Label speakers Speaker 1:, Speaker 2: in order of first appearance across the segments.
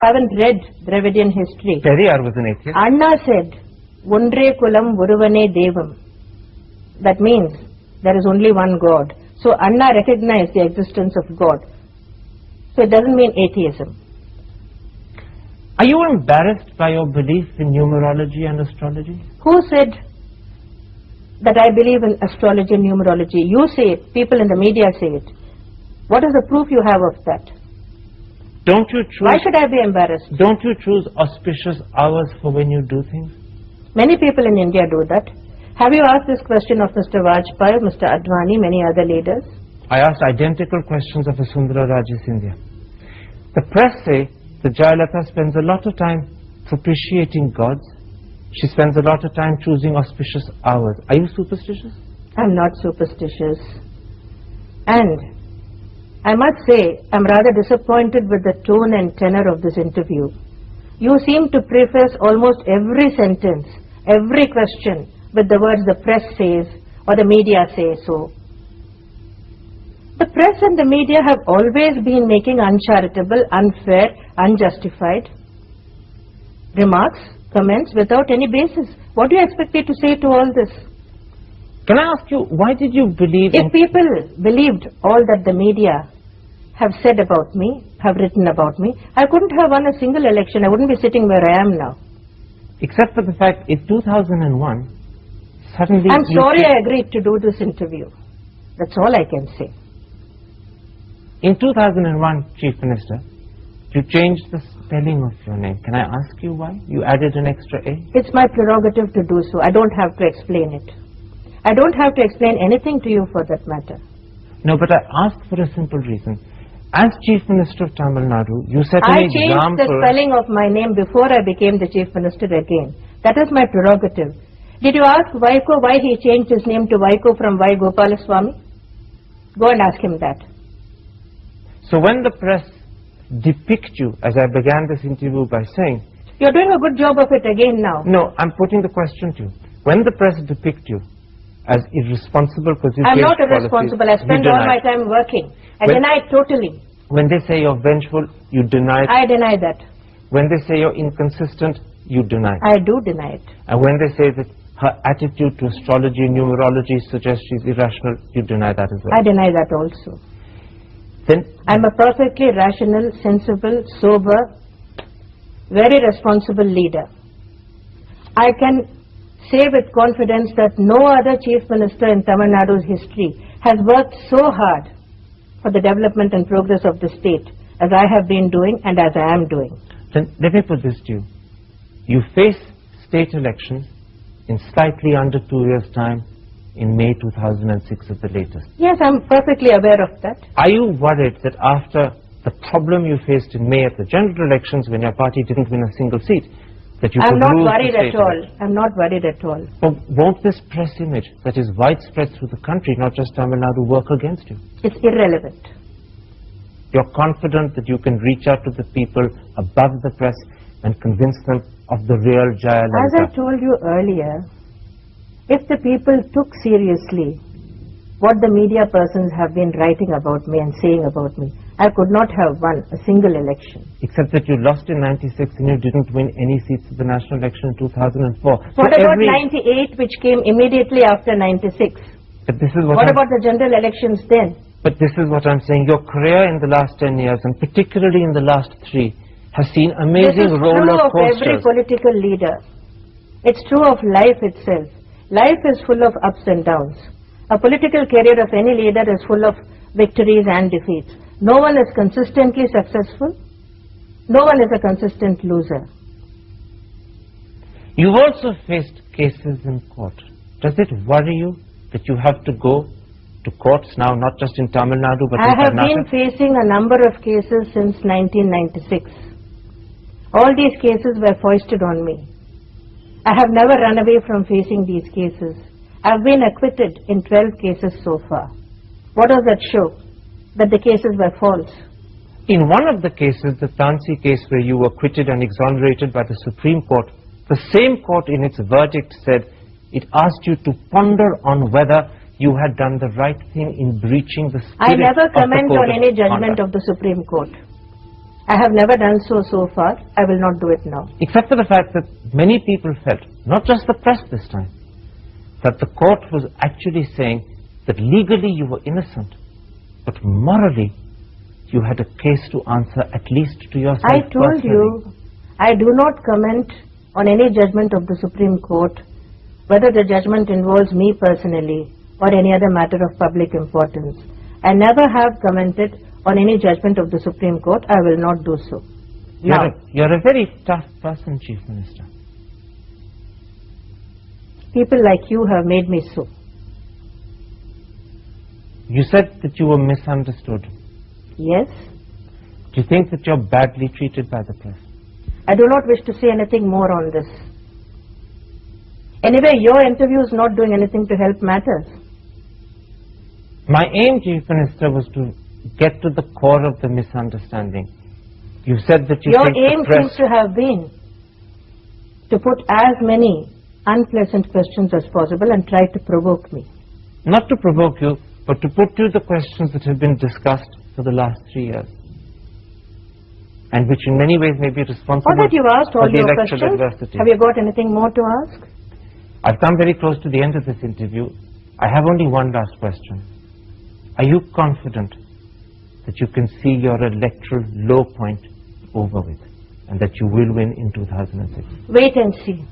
Speaker 1: haven't read Dravidian history.
Speaker 2: Periyar was an atheist.
Speaker 1: Anna said, Undre kulam uruvane devam. That means there is only one God. So Anna recognized the existence of God. So it doesn't mean atheism.
Speaker 2: Are you embarrassed by your belief in numerology and astrology?
Speaker 1: Who said that I believe in astrology and numerology? You say it. People in the media say it. What is the proof you have of that?
Speaker 2: Don't you choose?
Speaker 1: Why should I be embarrassed?
Speaker 2: Don't you choose auspicious hours for when you do things?
Speaker 1: Many people in India do that. Have you asked this question of Mr. Vajpayee, Mr. Advani, many other leaders?
Speaker 2: I asked identical questions of Vasundhara Raje Scindia. The press say that Jayalalitha spends a lot of time propitiating gods. She spends a lot of time choosing auspicious hours. Are you superstitious?
Speaker 1: I'm not superstitious. And I must say, I'm rather disappointed with the tone and tenor of this interview. You seem to preface almost every sentence, every question, with the words the press says or the media say so. The press and the media have always been making uncharitable, unfair, unjustified remarks, comments without any basis. What do you expect me to say to all this?
Speaker 2: Can I ask you, why did you believe
Speaker 1: If people believed all that the media have said about me, have written about me, I couldn't have won a single election. I wouldn't be sitting where I am now.
Speaker 2: Except for the fact, in 2001, suddenly...
Speaker 1: I'm sorry I agreed to do this interview. That's all I can say.
Speaker 2: In 2001, Chief Minister, you changed the spelling of your name. Can I ask you why? You added an extra A?
Speaker 1: It's my prerogative to do so. I don't have to explain it. I don't have to explain anything to you for that matter.
Speaker 2: No, but I asked for a simple reason. As Chief Minister of Tamil Nadu, you set an example...
Speaker 1: I changed the spelling of my name before I became the Chief Minister again. That is my prerogative. Did you ask Vaiko why he changed his name to Vaiko from Y. Gopalaswamy? Go and ask him that.
Speaker 2: So when the press depict you, as I began this interview by saying...
Speaker 1: You're doing a good job of it again now.
Speaker 2: No, I'm putting the question to you. When the press depict you as irresponsible because you
Speaker 1: I'm
Speaker 2: changed
Speaker 1: not irresponsible. I spend all my time working. I deny it totally.
Speaker 2: When they say you're vengeful, you deny it.
Speaker 1: I deny that.
Speaker 2: When they say you're inconsistent, you deny it.
Speaker 1: I do deny it.
Speaker 2: And when they say that her attitude to astrology and numerology suggests she's irrational, you deny that as well.
Speaker 1: I deny that also.
Speaker 2: Then
Speaker 1: I'm a perfectly rational, sensible, sober, very responsible leader. I can say with confidence that no other Chief Minister in Tamil Nadu's history has worked so hard for the development and progress of the state as I have been doing and as I am doing.
Speaker 2: Then let me put this to you. You face state elections in slightly under 2 years' time in May 2006 at the latest.
Speaker 1: Yes, I'm perfectly aware of that.
Speaker 2: Are you worried that after the problem you faced in May at the general elections when your party didn't win a single seat, that you
Speaker 1: I'm
Speaker 2: could
Speaker 1: not
Speaker 2: lose
Speaker 1: worried
Speaker 2: the state
Speaker 1: at all.
Speaker 2: election?
Speaker 1: I'm not worried at all.
Speaker 2: But won't this press image that is widespread through the country, not just Tamil Nadu, work against you?
Speaker 1: It's irrelevant.
Speaker 2: You're confident that you can reach out to the people above the press and convince them of the real Jayalalitha?
Speaker 1: As I told you earlier, if the people took seriously what the media persons have been writing about me and saying about me, I could not have won a single election.
Speaker 2: Except that you lost in 96 and you didn't win any seats at the national election in 2004.
Speaker 1: What about 98, which came immediately after 96?
Speaker 2: But this is
Speaker 1: what about the general elections then?
Speaker 2: But this is what I'm saying. Your career in the last 10 years, and particularly in the last 3, has seen amazing roller coasters.
Speaker 1: This is true of every political leader. It's true of life itself. Life is full of ups and downs. A political career of any leader is full of victories and defeats. No one is consistently successful. No one is a consistent loser.
Speaker 2: You've also faced cases in court. Does it worry you that you have to go to courts now, not just in Tamil Nadu, but in Karnataka?
Speaker 1: I have been facing a number of cases since 1996. All these cases were foisted on me. I have never run away from facing these cases. I have been acquitted in 12 cases so far. What does that show? That the cases were false.
Speaker 2: In one of the cases, the Tansi case where you were acquitted and exonerated by the Supreme Court, the same court in its verdict said it asked you to ponder on whether you had done the right thing in breaching the spirit
Speaker 1: I never comment
Speaker 2: of the
Speaker 1: on any
Speaker 2: code of
Speaker 1: judgment
Speaker 2: conduct.
Speaker 1: of the Supreme Court. I have never done so far. I will not do it now.
Speaker 2: Except for the fact that many people felt, not just the press this time, that the court was actually saying that legally you were innocent, but morally you had a case to answer, at least to yourself
Speaker 1: I told
Speaker 2: personally.
Speaker 1: you, I do not comment on any judgment of the Supreme Court, whether the judgment involves me personally or any other matter of public importance. I never have commented on any judgment of the Supreme Court. I will not do so.
Speaker 2: You're a very tough person, Chief Minister.
Speaker 1: People like you have made me so.
Speaker 2: You said that you were misunderstood.
Speaker 1: Yes.
Speaker 2: Do you think that you're badly treated by the press?
Speaker 1: I do not wish to say anything more on this. Anyway, your interview is not doing anything to help matters.
Speaker 2: My aim, Chief Minister, was to get to the core of the misunderstanding. You said that you
Speaker 1: Your
Speaker 2: think
Speaker 1: aim
Speaker 2: the press...
Speaker 1: seems to have been to put as many unpleasant questions as possible and try to provoke me.
Speaker 2: Not to provoke you, but to put you the questions that have been discussed for the last 3 years, and which in many ways may be responsible
Speaker 1: Now that you've asked all
Speaker 2: for the
Speaker 1: your
Speaker 2: electoral
Speaker 1: questions,
Speaker 2: adversity.
Speaker 1: have you got anything more to ask?
Speaker 2: I've come very close to the end of this interview. I have only one last question. Are you confident that you can see your electoral low point over with, and that you will win in 2006?
Speaker 1: Wait and see.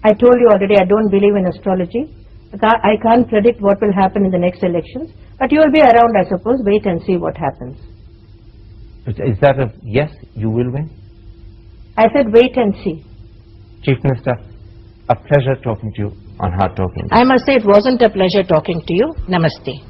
Speaker 1: I told you already I don't believe in astrology. I can't predict what will happen in the next elections, but you will be around, I suppose. Wait and see what happens.
Speaker 2: But is that a yes, you will win?
Speaker 1: I said wait and see.
Speaker 2: Chief Minister, a pleasure talking to you on Hard Talking.
Speaker 1: I must say it wasn't a pleasure talking to you. Namaste.